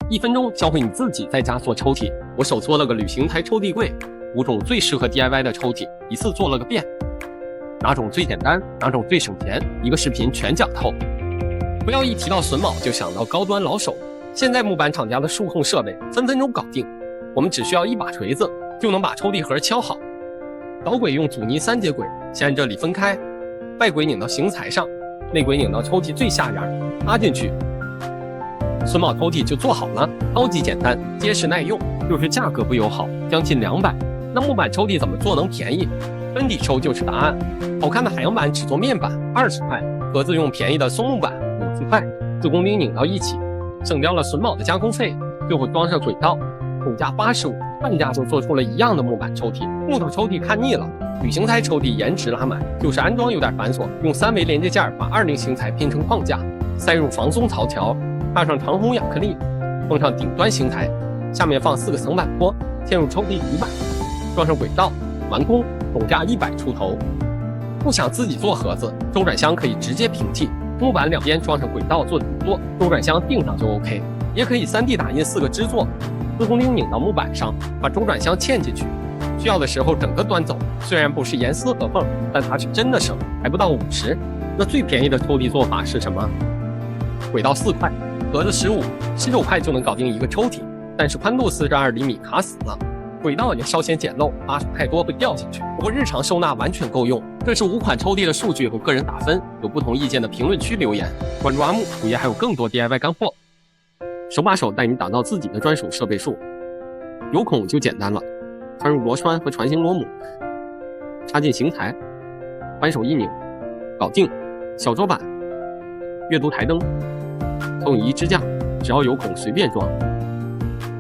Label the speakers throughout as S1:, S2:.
S1: 1分钟教会你自己在家做抽屉。我手搓了个旅行台抽屉柜，5种最适合 DIY 的抽屉，一次做了个遍。哪种最简单，哪种最省钱，一个视频全讲透。不要一提到榫卯就想到高端老手，现在木板厂家的数控设备分分钟搞定，我们只需要一把锤子就能把抽屉盒敲好。导轨用阻尼3节轨，先按这里分开，外轨拧到型材上，内轨拧到抽屉最下沿，插进去，榫卯抽屉就做好了，超级简单，结实耐用，就是价格不友好，将近200。那木板抽屉怎么做能便宜？分底抽就是答案。好看的海洋板只做面板20块，盒子用便宜的松木板50块，4公钉拧到一起，省掉了榫卯的加工费。最后装上轨道，总价85，半价就做出了一样的木板抽屉。木头抽屉看腻了，旅行台抽屉颜值拉满，就是安装有点繁琐，用3维连接件把20型材拼成框架，塞入防松槽条，插上长虹亚克力，封上顶端型材，下面放4个层板坡，嵌入抽屉底板，装上轨道，完工，总价100出头。不想自己做盒子，周转箱可以直接平替，木板两边装上轨道做底座，周转箱钉上就 OK。也可以3D 打印4个支座，4公钉拧到木板上，把周转箱嵌进去，需要的时候整个端走。虽然不是严丝合缝，但它是真的省，还不到50。那最便宜的抽屉做法是什么？轨道4块，盒子15，19块就能搞定一个抽屉，但是宽度42厘米卡死了。轨道也稍显简陋，80太多会掉进去，不过日常收纳完全够用。这是5款抽屉的数据和个人打分，有不同意见的评论区留言。关注阿木，主页还有更多 DIY 干货，手把手带你打造自己的专属设备树。有孔就简单了，穿入螺栓和船形螺母，插进型材，扳手一拧，搞定。小桌板、阅读台灯、投影仪支架，只要有孔随便装。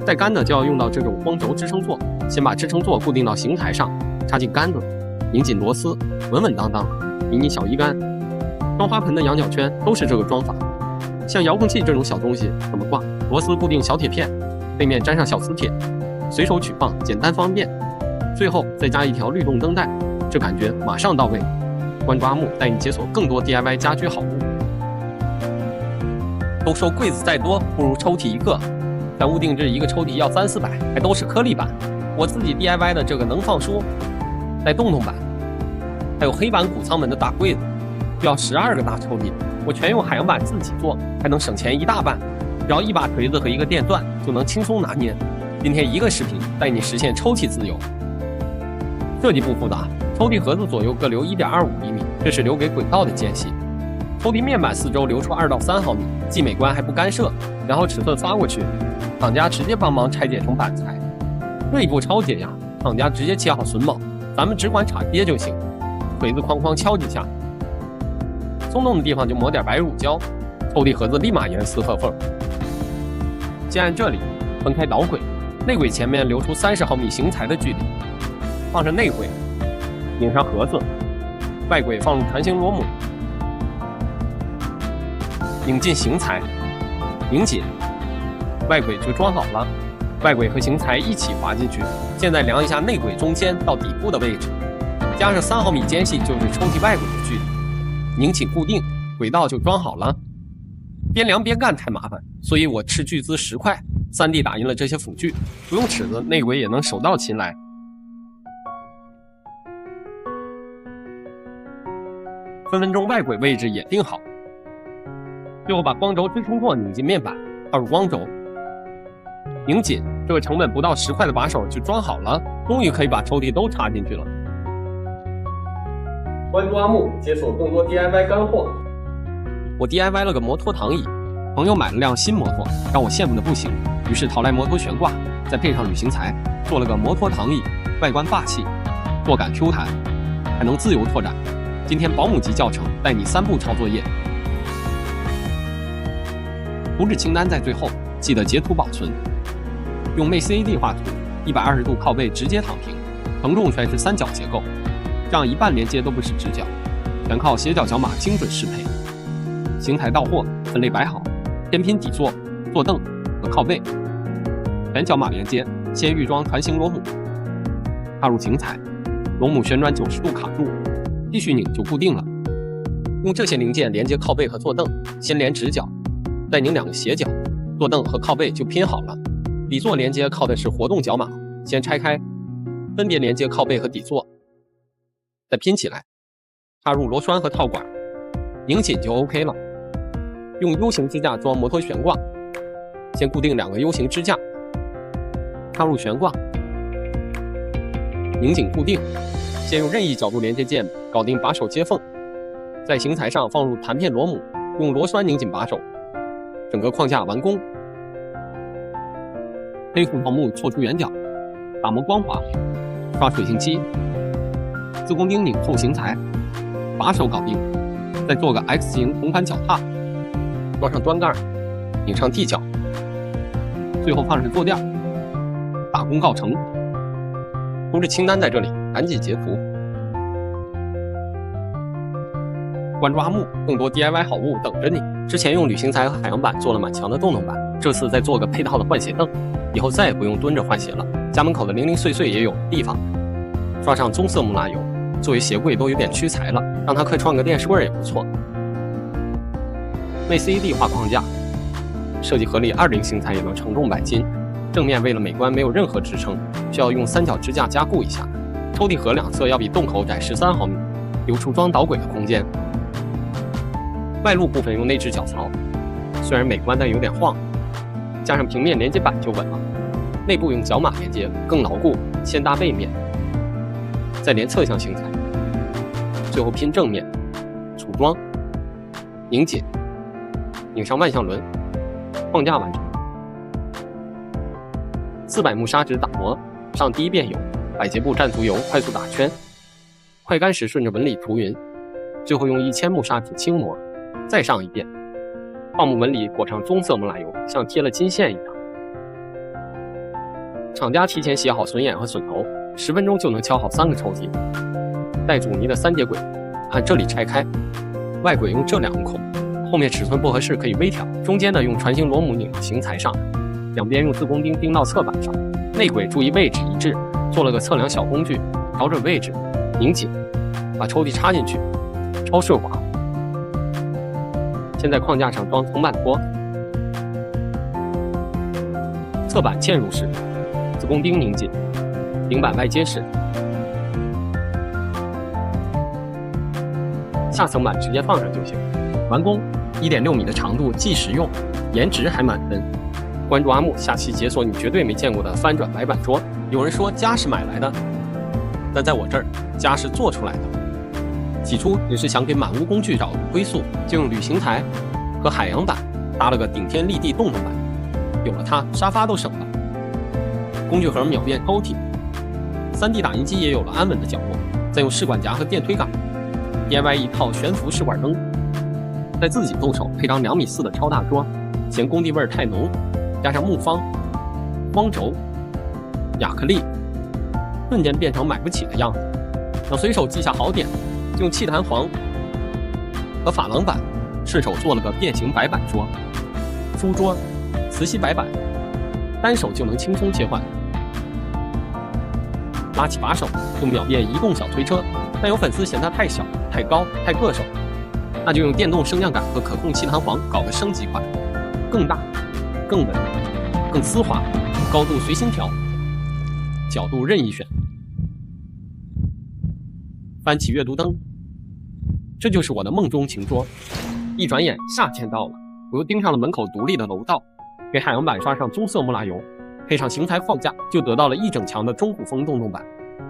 S1: 带杆的就要用到这种光轴支撑座，先把支撑座固定到型材上，插进杆子，拧紧螺丝，稳稳当当。迷你小衣杆、装花盆的羊角圈都是这个装法。像遥控器这种小东西怎么挂？螺丝固定小铁片，背面粘上小磁铁，随手取放，简单方便。最后再加一条律动灯带，这感觉马上到位。关注阿木，带你解锁更多 DIY 家居好物。都说柜子再多不如抽屉一个，咱屋定制一个抽屉要300-400，还都是颗粒板。我自己 DIY 的这个能放书，带洞洞板，还有黑板谷仓门的大柜子，需要12个大抽屉。我全用海洋板自己做，还能省钱一大半。只要一把锤子和一个电钻就能轻松拿捏。今天一个视频带你实现抽屉自由。设计不复杂，抽屉盒子左右各留1.25厘米，这是留给轨道的间隙。抽屉面板四周留出2到3毫米，既美观还不干涉。然后尺寸发过去，厂家直接帮忙拆解成板材。这一步超解压，厂家直接切好榫卯，咱们只管插接就行。锤子哐哐敲几下，松动的地方就抹点白乳胶，抽屉盒子立马严丝合缝。先按这里分开导轨，内轨前面留出30毫米型材的距离，放上内轨，拧上盒子，外轨放入船形螺母，拧进型材，拧紧，外轨就装好了。外轨和型材一起滑进去。现在量一下内轨中间到底部的位置，加上3毫米间隙就是抽屉外轨的距离，拧紧固定，轨道就装好了。边量边干太麻烦，所以我斥巨资10块 3D 打印了这些辅具，不用尺子，内轨也能手到擒来。分分钟外轨位置也定好，最后把光轴支撑座拧进面板，套入光轴，拧紧，这个成本不到10块的把手就装好了，终于可以把抽屉都插进去了。关注阿木，解锁更多 DIY 干货。我 DIY 了个摩托躺椅，朋友买了辆新摩托，让我羡慕的不行，于是淘来摩托悬挂，再配上旅行材，做了个摩托躺椅，外观霸气，坐感 Q 弹，还能自由拓展。今天保姆级教程，带你3步抄作业。图纸清单在最后，记得截图保存。用 MACAD 画图，120度靠背直接躺平，承重全是3角结构，这样一半连接都不是直角，全靠斜角角码精准适配。型材到货，分类摆好，天拼底座、坐凳和靠背，全角码连接，先预装船形螺母，插入型材，螺母旋转90度卡住，继续拧就固定了。用这些零件连接靠背和坐凳，先连直角，再拧2个斜角，坐凳和靠背就拼好了。底座连接靠的是活动脚码，先拆开，分别连接靠背和底座，再拼起来，插入螺栓和套管，拧紧就 OK 了。用 U 型支架装摩托悬挂，先固定2个 U 型支架，插入悬挂，拧紧固定。先用任意角度连接键搞定把手接缝，在型材上放入弹片螺母，用螺栓拧紧把手，整个框架完工。黑护桃木错出圆角，打磨光滑，刷水性漆，自贡钉拧扣型材，把手搞定，再做个 X 型铜盘脚踏，装上端盖，拧上地脚，最后放上坐垫，大功告成。通知清单在这里，赶紧截图。关注阿木，更多 DIY 好物等着你。之前用铝型材和海洋板做了满墙的洞洞板，这次再做个配套的换鞋凳，以后再也不用蹲着换鞋了。家门口的零零碎碎也有地方。刷上棕色木蜡油，作为鞋柜都有点屈才了，让它客串个电视柜也不错。内 CAD 画框架，设计合力20型材也能承重100斤。正面为了美观没有任何支撑，需要用3角支架加固一下。抽屉盒两侧要比洞口窄13毫米，留出装导轨的空间。外露部分用内置脚槽，虽然美观但有点晃，加上平面连接板就稳了。内部用脚码连接更牢固，先搭背面，再连侧向型材，最后拼正面，组装，拧紧，拧上万向轮，框架完成。400目砂纸打磨，上第一遍油，百洁布蘸足油，快速打圈，快干时顺着纹理涂匀，最后用1000目砂纸轻磨，再上一遍，放木纹理裹上棕色木蜡油，像贴了金线一样。厂家提前写好榫眼和榫头，10分钟就能敲好3个抽屉。带阻尼的3节轨，按这里拆开，外轨用这2个孔，后面尺寸不合适可以微调，中间的用船形螺母拧到型材上，两边用自贡钉钉到侧板上。内轨注意位置一致，做了个测量小工具，找准位置，拧紧，把抽屉插进去，超顺滑。先在框架上装铜板托，侧板嵌入式，自贡钉拧紧，顶板外接式。下层板直接放上就行。完工，1.6米的长度既实用，颜值还满分。关注阿木，下期解锁你绝对没见过的翻转白板桌。有人说家是买来的，但在我这儿，家是做出来的。起初只是想给满屋工具找个归宿，就用铝型材和海洋板搭了个顶天立地洞洞板，有了它，沙发都省了。工具盒秒变抽屉，3D 打印机也有了安稳的角落。再用试管夹和电推杆 DIY 一套悬浮试管灯，再自己动手配张2.4米的超大桌，嫌工地味儿太浓，加上木方、光轴、亚克力，瞬间变成买不起的样子。想随手记下好点，就用气弹簧和珐琅板顺手做了个变形白板桌、书桌、磁吸白板，单手就能轻松切换。拉起把手就秒变移动小推车，但有粉丝嫌它太小、太高、太硌手，那就用电动升降杆和可控气弹簧搞个升级款，更大、更稳、更丝滑，高度随心调，角度任意选。翻起阅读灯，这就是我的梦中情桌。一转眼夏天到了，我又盯上了门口独立的楼道，给海洋板刷上棕色木蜡油，配上型材框架，就得到了一整墙的中古风洞洞板。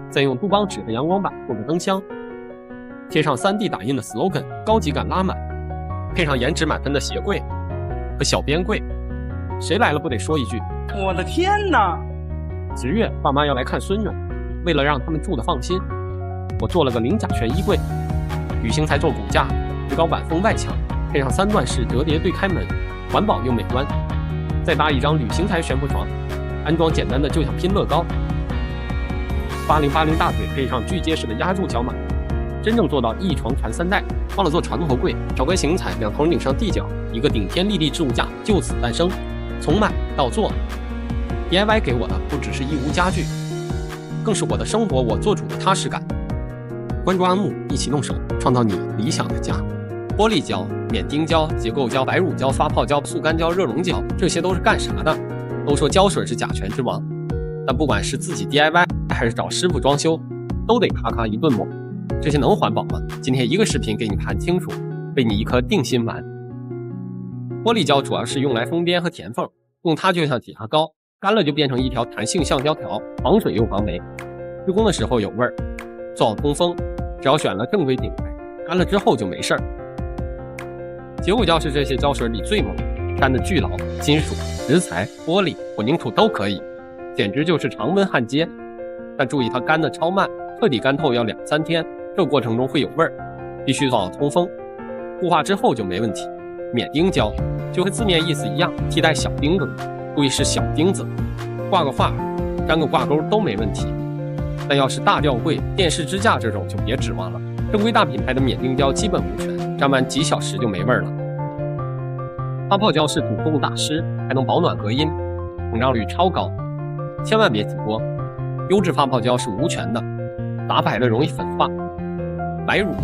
S1: 再用杜邦纸和阳光板做个灯箱，贴上3D 打印的 slogan， 高级感拉满，配上颜值满分的鞋柜和小边柜，谁来了不得说一句
S2: 我的天哪
S1: ！10月爸妈要来看孙女，为了让他们住得放心，我做了个零甲醛衣柜，铝型材做骨架，石膏板封外墙，配上3段式折叠对开门，环保又美观。再搭一张铝型材悬浮床，安装简单的就像拼乐高。8080大腿配上巨结实的压铸脚码，真正做到一床传3代。忘了做床头柜，找个型材2头拧上地脚，一个顶天立地置物架就此诞生。从买到做 ，DIY 给我的不只是义乌家具，更是我的生活我做主的踏实感。关注阿木，一起动手创造你理想的家。玻璃胶免钉胶、结构胶、白乳胶、发泡胶、速干胶、热熔胶，这些都是干啥的？都说胶水是甲醛之王，但不管是自己 DIY 还是找师傅装修，都得咔咔一顿抹。这些能环保吗？今天一个视频给你盘清楚，为你一颗定心丸。玻璃胶主要是用来封边和填缝，用它就像挤牙膏，干了就变成一条弹性橡胶条，防水又防霉。施工的时候有味儿，做好通风，只要选了正规品牌，干了之后就没事儿。结构胶是这些胶水里最猛，粘得巨牢，金属、石材、玻璃、混凝土都可以，简直就是常温焊接。但注意它干得超慢，彻底干透要2-3天，这过程中会有味儿，必须做好通风。固化之后就没问题。免钉胶就和字面意思一样，替代小钉子，注意是小钉子，挂个画、粘个挂钩都没问题。但要是大吊柜、电视支架这种就别指望了，正规大品牌的免钉胶基本无权，粘完几小时就没味儿了。发泡胶是主动打湿，还能保暖隔音，膨胀率超高，千万别挤多。优质发泡胶是无权的，打白了容易粉化。白乳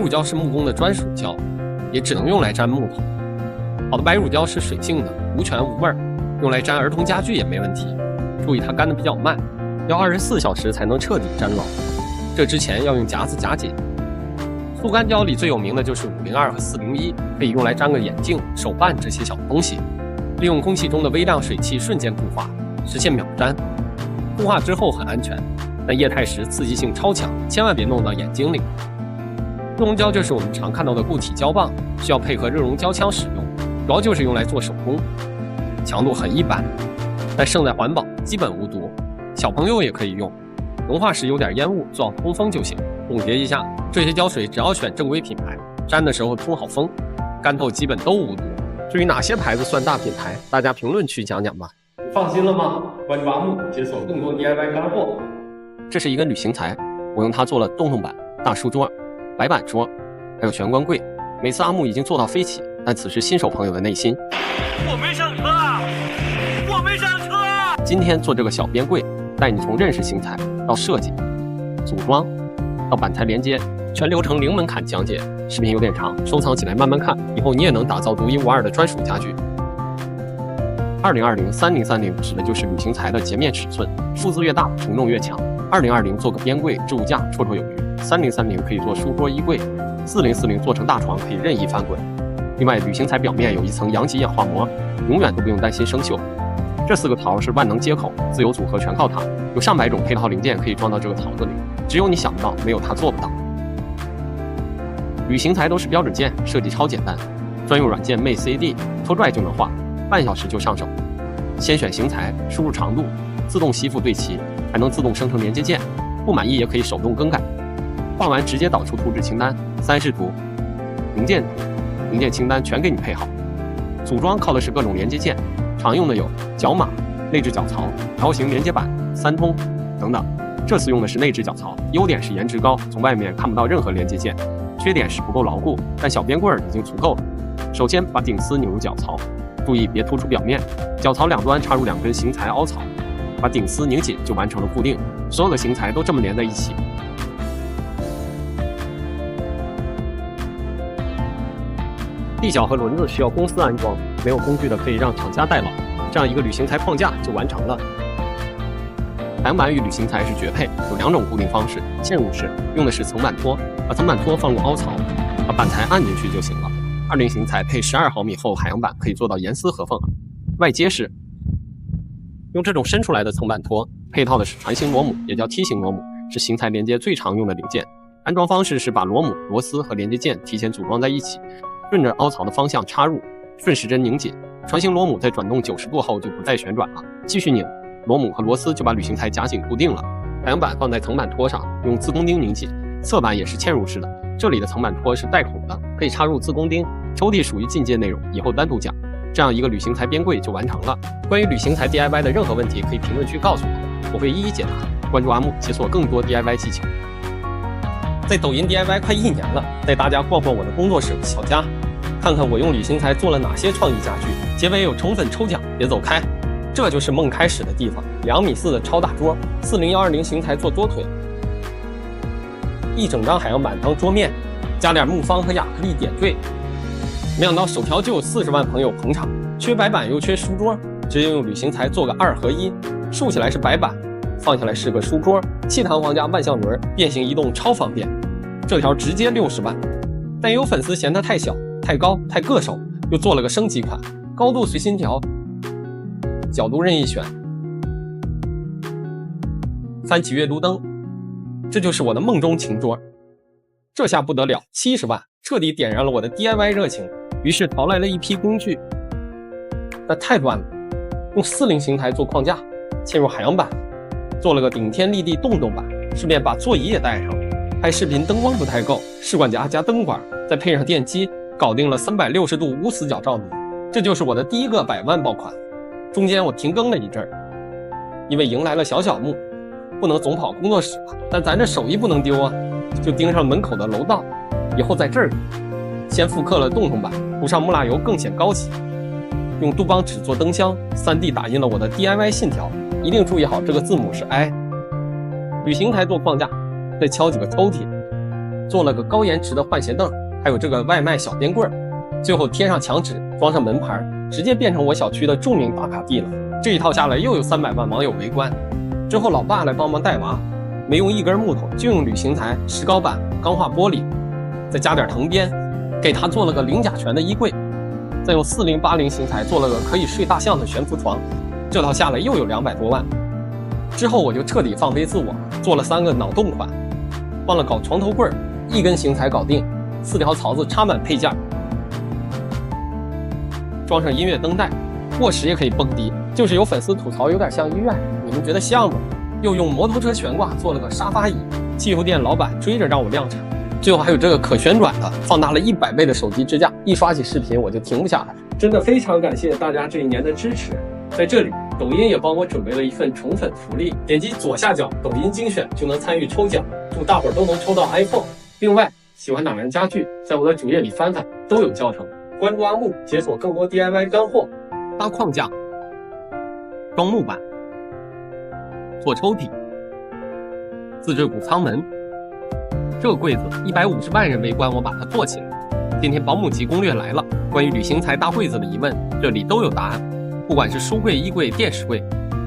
S1: 胶是木工的专属胶，也只能用来粘木头。好的白乳胶是水性的，无权无味儿，用来粘儿童家具也没问题。注意它干得比较慢，要24小时才能彻底粘牢，这之前要用夹子夹紧。速干胶里最有名的就是502和401，可以用来粘个眼镜、手办这些小东西，利用空气中的微量水汽瞬间固化，实现秒粘。固化之后很安全，但液态时刺激性超强，千万别弄到眼睛里。热熔胶就是我们常看到的固体胶棒，需要配合热熔胶枪使用，主要就是用来做手工，强度很一般，但胜在环保，基本无毒，小朋友也可以用。融化时有点烟雾，做好通风就行。总结一下，这些胶水只要选正规品牌，粘的时候通好风，干透基本都无毒。至于哪些牌子算大品牌，大家评论区讲讲吧。放心了吗？关注阿木，解锁更多 DIY 干货。这是一根旅行材，我用它做了洞板、大书桌、白板桌，还有玄关柜。每次阿木已经做到飞起，但此时新手朋友的内心，
S2: 我没上车啊！我没上车啊！
S1: 今天做这个小边柜，带你从认识型材到设计、组装到板材连接，全流程零门槛讲解。视频有点长，收藏起来慢慢看，以后你也能打造独一无二的专属家具。2020-3030指的就是旅行材的截面尺寸，数字越大，承重越强。2020做个边柜、置物架绰绰有余，3030可以做书桌、衣柜，4040做成大床，可以任意翻滚。另外，旅行材表面有一层阳极氧化膜，永远都不用担心生锈。这4个槽是万能接口，自由组合全靠它，有上百种配套零件可以装到这个槽子里，只有你想不到，没有它做不到。旅行材都是标准件，设计超简单，专用软件 MateCAD 拖拽就能画，半小时就上手。先选型材，输入长度，自动吸附对齐，还能自动生成连接件，不满意也可以手动更改。画完直接导出图纸清单、3视图、零件图，零件清单全给你配好。组装靠的是各种连接件，常用的有角码、内置角槽、L 型连接板、3通等等。这次用的是内置角槽，优点是颜值高，从外面看不到任何连接件，缺点是不够牢固，但小边柜已经足够了。首先把顶丝拧入角槽，注意别突出表面，角槽两端插入2根型材凹槽，把顶丝拧紧就完成了固定。所有的型材都这么连在一起。地脚和轮子需要公司安装，没有工具的可以让厂家代劳，这样一个旅行材框架就完成了。海洋板与旅行材是绝配，有2种固定方式，嵌入式用的是层板托，把层板托放入凹槽，把板材按进去就行了。20型材配12毫米厚海洋板，可以做到严丝合缝。外接式用这种伸出来的层板托，配套的是船形螺母，也叫梯形螺母，是型材连接最常用的零件。安装方式是把螺母、螺丝和连接件提前组装在一起，顺着凹槽的方向插入，顺时针拧紧。船形螺母在转动90度后就不再旋转了，继续拧，螺母和螺丝就把旅行材夹紧固定了。海洋板放在层板托上，用自攻钉拧紧。侧板也是嵌入式的，这里的层板托是带孔的，可以插入自攻钉。抽屉属于进阶内容，以后单独讲。这样一个旅行材边柜就完成了。关于旅行材 DIY 的任何问题，可以评论区告诉我，我会一一解答。关注阿木，解锁更多 DIY 技巧。在抖音 DIY 快1年了，带大家逛逛我的工作室小家，看看我用旅行材做了哪些创意家具。结尾有宠粉抽奖，别走开。这就是梦开始的地方，2.4米的超大桌，40120型材做桌腿，一整张海洋板当桌面，加点木方和亚克力点缀，没想到首条就有40万朋友捧场，缺白板又缺书桌，直接用旅行材做个2合1，竖起来是白板，放下来是个书桌，气弹簧加万向轮，变形移动超方便。这条直接60万，但也有粉丝嫌它太小、太高、太硌手，又做了个升级款，高度随心调，角度任意选，翻起阅读灯，这就是我的梦中情桌。这下不得了，70万，彻底点燃了我的 DIY 热情。于是淘来了一批工具，那太乱了，用40形台做框架，嵌入海洋板，做了个顶天立地洞洞板，顺便把座椅也带上。拍视频灯光不太够，试管夹加灯管，再配上电机，搞定了360度无死角照明。这就是我的第一个100万爆款。中间我停更了一阵儿，因为迎来了小木，不能总跑工作室了，但咱这手艺不能丢啊，就盯上门口的楼道，以后在这儿先复刻了洞洞板，涂上木蜡油更显高级。用杜邦纸做灯箱，3D 打印了我的 DIY 信条，一定注意好这个字母是 I。旅行台做框架，再敲几个抽屉，做了个高延迟的换鞋凳，还有这个外卖小电棍，最后贴上墙纸，装上门牌，直接变成我小区的著名打卡地了。这一套下来又有300万网友围观。之后老爸来帮忙带娃，没用一根木头，就用旅行台、石膏板、钢化玻璃，再加点藤编，给他做了个零甲醛的衣柜，再用4080型材做了个可以睡大象的悬浮床。这套下来又有200多万。之后我就彻底放飞自我，做了3个脑洞款，忘了搞床头柜，1根型材搞定，4条槽子插满配件，装上音乐灯带，卧室也可以蹦迪，就是有粉丝吐槽有点像医院，你们觉得像吗？又用摩托车悬挂做了个沙发椅，汽油店老板追着让我量产。最后还有这个可旋转的，放大了100倍的手机支架，一刷起视频我就停不下来。真的非常感谢大家这一年的支持。在这里，抖音也帮我准备了一份宠粉福利，点击左下角抖音精选就能参与抽奖，祝大伙儿都能抽到 iPhone。另外，喜欢哪样家具，在我的主页里翻翻，都有教程。关注阿木，解锁更多 DIY 干货。搭框架，装木板，做抽屉，自制谷仓门。这个柜子150万人围观，我把它做起来。今天保姆级攻略来了，关于旅行材搭柜子的疑问，这里都有答案。不管是书柜、衣柜、电视柜，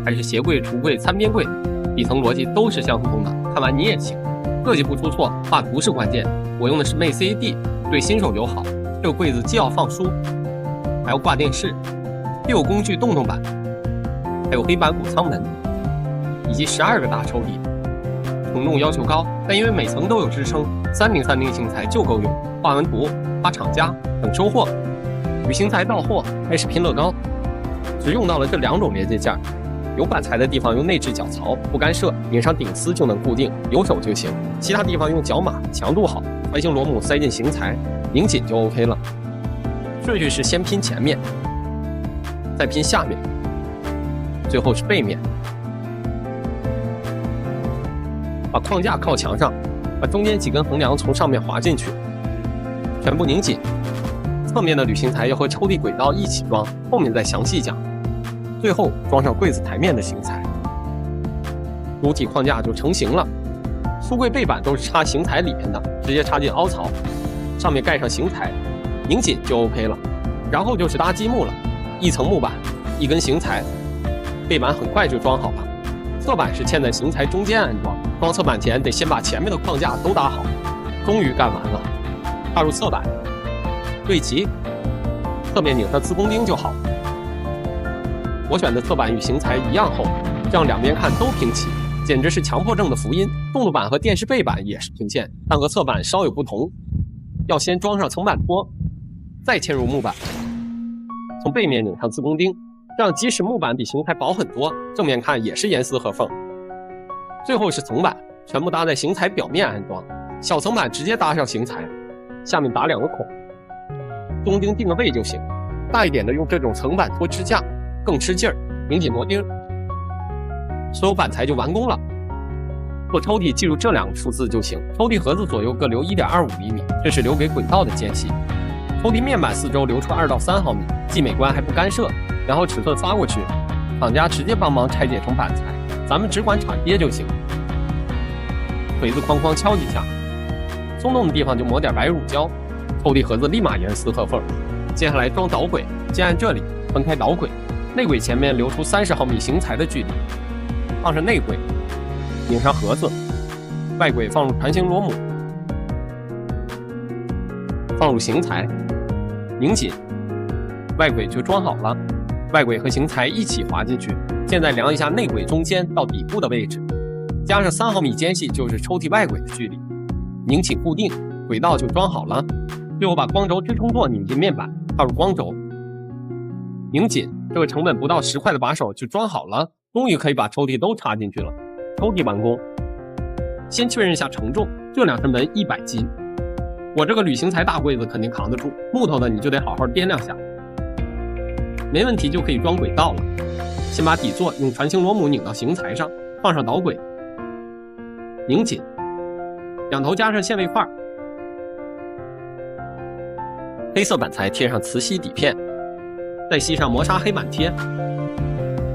S1: 还是鞋柜、橱柜、餐边柜，底层逻辑都是相通的。看完你也行，设计不出错，画图是关键。我用的是 Mate CAD， 对新手友好。这个柜子既要放书，还要挂电视，又有工具洞洞板，还有黑板谷仓门，以及12个大抽屉。承重要求高，但因为每层都有支撑，3030型材就够用。画完图发厂家等收货。旅行材到货，开始拼乐高。只用到了这2种连接件，有板材的地方用内置脚槽，不干涉，拧上顶丝就能固定，有手就行。其他地方用脚码，强度好，环形螺母塞进型材，拧紧就 OK 了。顺序是先拼前面，再拼下面，最后是背面。把框架靠墙上，把中间几根横梁从上面滑进去，全部拧紧。侧面的旅行材要和抽屉轨道一起装，后面再详细讲。最后装上柜子台面的型材，主体框架就成型了。书柜背板都是插型材里面的，直接插进凹槽，上面盖上型材，拧紧就 OK 了。然后就是搭积木了，1层木板，1根型材，背板很快就装好了。侧板是嵌在型材中间安装，装侧板前得先把前面的框架都搭好。终于干完了，踏入侧板，对齐，侧面拧上自贡钉就好。我选的侧板与型材一样厚，这样两边看都平齐，简直是强迫症的福音。洞洞板和电视背板也是平线，但和侧板稍有不同，要先装上层板托，再嵌入木板，从背面拧上自贡钉，这样即使木板比型材薄很多，正面看也是严丝合缝。最后是层板，全部搭在型材表面安装，小层板直接搭上型材，下面打2个孔，中钉定个位就行。大一点的用这种层板托支架，更吃劲儿，拧紧螺钉，所有板材就完工了。做抽屉记住这2个数字就行，抽屉盒子左右各留1.25厘米，这是留给轨道的间隙。抽屉面板4周留出2到3毫米，既美观还不干涉。然后尺寸发过去，厂家直接帮忙拆解成板材，咱们只管铲接就行。锤子哐哐敲几下，松动的地方就抹点白乳胶，抽屉盒子立马严丝合缝。接下来装导轨，先按这里分开导轨，内轨前面留出30毫米行材的距离，放上内轨，拧上盒子，外轨放入船型螺母，放入行材，拧紧，外轨就装好了。外轨和行材一起滑进去。现在量一下内轨中间到底部的位置，加上3毫米间隙就是抽屉外轨的距离，拧紧固定，轨道就装好了。最后把光轴支撑座拧进面板，套入光轴，拧紧，这个成本不到10块的把手就装好了，终于可以把抽屉都插进去了。抽屉完工。先确认一下承重，这2扇门100斤，我这个旅行材大柜子肯定扛得住，木头的你就得好好掂量下。没问题就可以装轨道了。先把底座用船型螺母拧到行材上，放上导轨，拧紧，两头加上限位块，黑色板材贴上磁吸底片，再吸上磨砂黑板贴，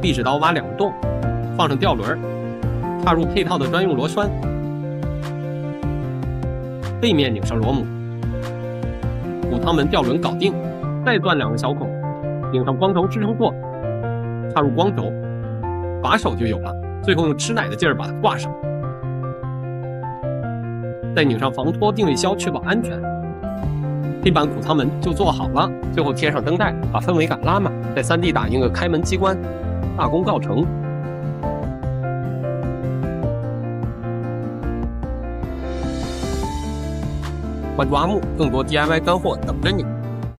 S1: 壁纸刀挖2个洞，放上吊轮，插入配套的专用螺栓，背面拧上螺母，补汤门吊轮搞定，再钻2个小孔，拧上光轴支撑座，插入光轴，把手就有了。最后用吃奶的劲儿把它挂上，再拧上防脱定位销，确保安全。黑板谷仓门就做好了，最后贴上灯带，把氛围感拉满，再3D 打印个开门机关，大功告成。关注阿木，更多 DIY 干货等着你。